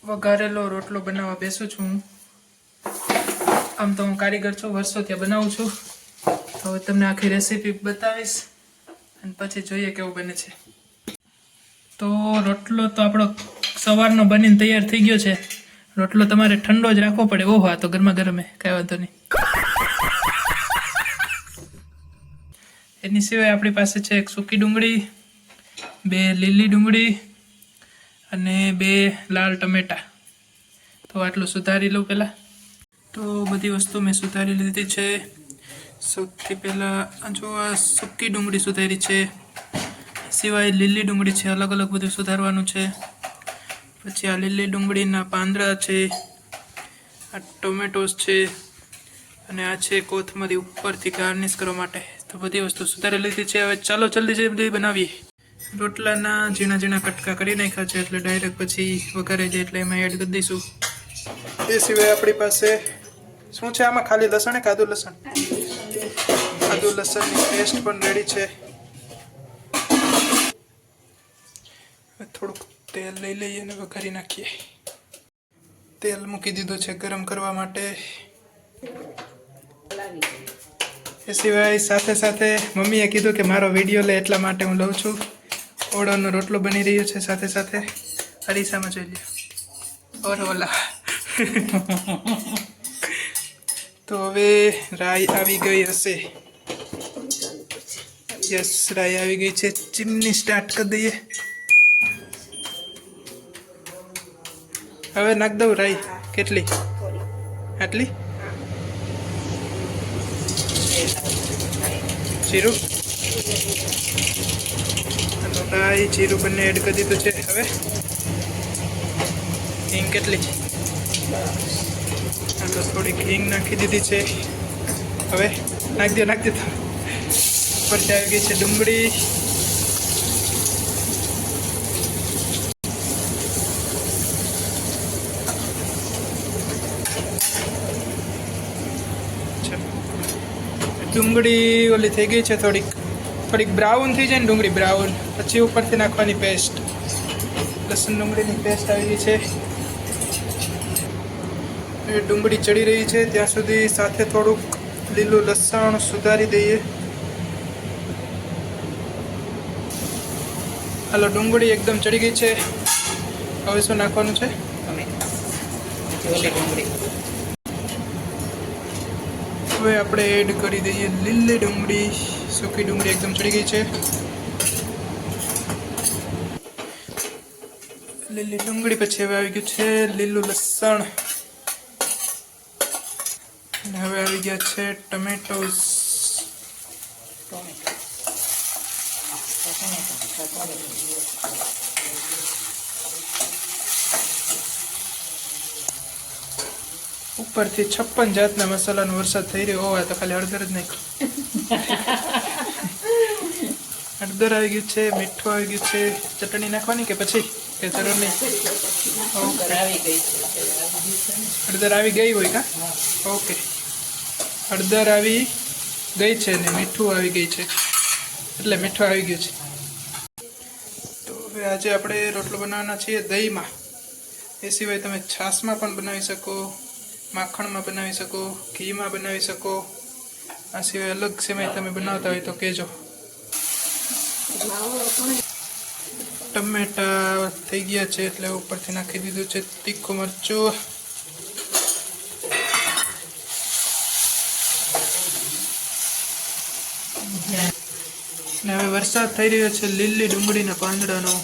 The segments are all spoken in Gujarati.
વઘારેલો રોટલો બનાવવા બેસું છું હું. આમ તો હું કારીગર છું, વર્ષોથી બનાવું છું. તો હવે તમને આખી રેસીપી બતાવીશ અને પછી જોઈએ કેવું બને છે. તો રોટલો તો આપણો સવારનો બનીને તૈયાર થઈ ગયો છે. રોટલો તમારે ઠંડો જ રાખવો પડે. ઓહો, આ તો ગરમા ગરમ કાંઈ વાંધો નહીં. એની સિવાય આપણી પાસે છે એક સૂકી ડુંગળી, 2 લીલી ડુંગળી અને 2 લાલ ટમેટા. તો આટલું સુધારી લઉં પહેલાં. તો બધી વસ્તુ મેં સુધારી લીધી છે. સૌથી પહેલાં જો આ સૂકી ડુંગળી સુધારી છે, સિવાય લીલી ડુંગળી છે, અલગ અલગ બધું સુધારવાનું છે. પછી આ લીલી ડુંગળીના પાંદડા છે, આ ટોમેટોસ છે અને આ છે કોથમરી ઉપરથી ગાર્નિશ કરવા માટે. તો બધી વસ્તુ સુધારી લીધી છે. હવે ચાલો જલ્દી જલ્દી બનાવીએ. રોટલાના ઝીણા ઝીણા કટકા કરી નાખ્યા છે એટલે ડાયરેક્ટ પછી વઘારી જાય એટલે એમાં એડ કરી દઈશું. એ સિવાય આપણી પાસે શું છે આમાં? ખાલી લસણ, કાદુ લસણ. કાદુ લસણની પેસ્ટ પણ રેડી છે. થોડુંક તેલ લઈ લઈએ અને વઘારી નાખીએ. તેલ મૂકી દીધું છે ગરમ કરવા માટે. એ સિવાય સાથે સાથે મમ્મીએ કીધું કે મારો વિડીયો લે એટલા માટે હું લઉં છું. ઓળોનો રોટલો બની રહ્યો છે સાથે સાથે. અરીસામાં જોઈ લ્યો. ઓર ઓલા. તો હવે રાઈ આવી ગઈ હશે. યસ, રાઈ આવી ગઈ છે. ચીમની સ્ટાર્ટ કરી દઈએ. હવે નાખ દઉં રાઈ. કેટલી? આટલી? જીરું અને રાઈ જીરું બંને એડ કરી દીધું છે. હવે હિંગ કેટલી? તો થોડીક હિંગ નાખી દીધી છે. હવે નાખી દો ઉપરથી આવી ગઈ છે ડુંગળી. ડુંગળી ઓલી થઈ ગઈ છે, થોડીક બ્રાઉન થઈ જાય ને ડુંગળી બ્રાઉન, પછી ઉપરથી નાખવાની પેસ્ટ. લસણ ડુંગળીની પેસ્ટ આવી ગઈ છે. એ ડુંગળી ચડી રહી છે ત્યાં સુધી સાથે થોડુંક લીલું લસણ સુધારી દઈએ. હાલો, ડુંગળી એકદમ ચડી ગઈ છે. હવે શું નાખવાનું છે? હવે આપણે એડ કરી દઈએ લીલી ડુંગળી. સૂકી ડુંગળી એકદમ ચડી ગઈ છે. લીલી ડુંગળી પછી હવે આવી ગયું છે લીલું લસણ. અને હવે આવી ગયા છે ટમેટોસ. ઉપરથી 56 જાતના મસાલાનો વરસાદ થઈ રહ્યો હોય તો ખાલી હળદર જ નાખ્યું. હળદર આવી ગયું છે, મીઠું આવી ગયું છે. ચટણી નાખવાની કે પછી કે જરૂર નહીં? હળદર આવી ગઈ હોય કા? ઓકે, હળદર આવી ગઈ છે ને મીઠું આવી ગઈ છે એટલે મીઠું આવી ગયું છે. તો હવે આજે આપણે રોટલો બનાવવાના છીએ દહીંમાં. એ સિવાય તમે છાશમાં પણ બનાવી શકો, માખણમાં બનાવી શકો, ઘીમાં બનાવી શકો. આ સિવાય અલગ સેમાઈ તમે બનાવતા હોય તો કહેજો. ટમેટા થઈ ગયા છે એટલે ઉપરથી નાખી દીધું છે તીખું મરચું. ને હવે વરસાદ થઈ રહ્યો છે લીલી ડુંગળીના પાંદડાનો.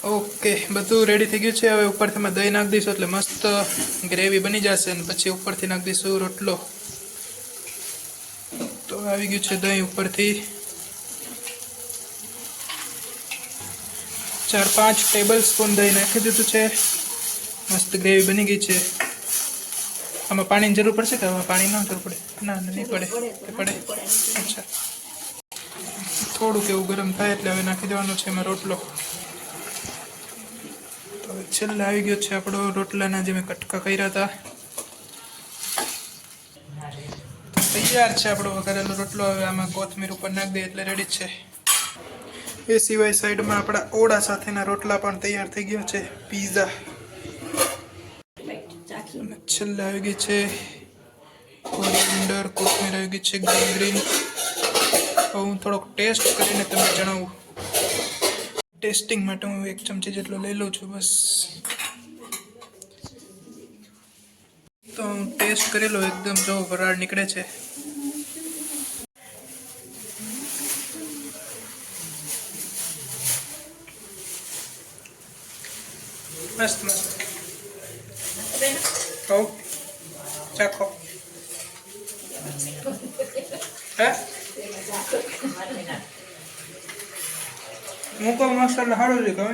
ઓકે, બધું રેડી થઈ ગયું છે. હવે ઉપરથી અમે દહીં નાખી દઈશું એટલે મસ્ત ગ્રેવી બની જશે. અને પછી ઉપરથી નાખી દઈશું રોટલો. તો આવી ગયું છે દહીં ઉપરથી. 4-5 ટેબલ સ્પૂન દહીં નાખી દીધું છે. મસ્ત ગ્રેવી બની ગઈ છે. આમાં પાણીની જરૂર પડશે કે આમાં પાણી ના જરૂર પડે? ના, નહીં પડે. અચ્છા, થોડુંક એવું ગરમ થાય એટલે હવે નાખી દેવાનો છે એમાં રોટલો. તો છેલ્લે આવી ગયો છે આપણો રોટલાના જે મેં કટકા કર્યા હતા. તૈયાર છે આપણો વઘારેલો રોટલો. હવે આમાં કોથમીર ઉપર નાખી દઈએ એટલે રેડી છે. એ સિવાય સાઈડમાં આપણા ઓળા સાથેના રોટલા પણ તૈયાર થઈ ગયા છે, પીઝા. છેલ્લે આવી ગઈ છે કોરિએન્ડર, કોથમીર આવી ગઈ છે ગ્રીન. હું થોડોક ટેસ્ટ કરીને તમને જણાવું. ટેસ્ટિંગ માટે હું 1 ચમચી જેટલો લઈ લઉં છું બસ. તો હું ટેસ્ટ કરી લો. એકદમ જો વરાળ નીકળે છે. મસ્ત મસ્ત. હો ચાખો. હે હું કહું મસાલા સારું છે. કહે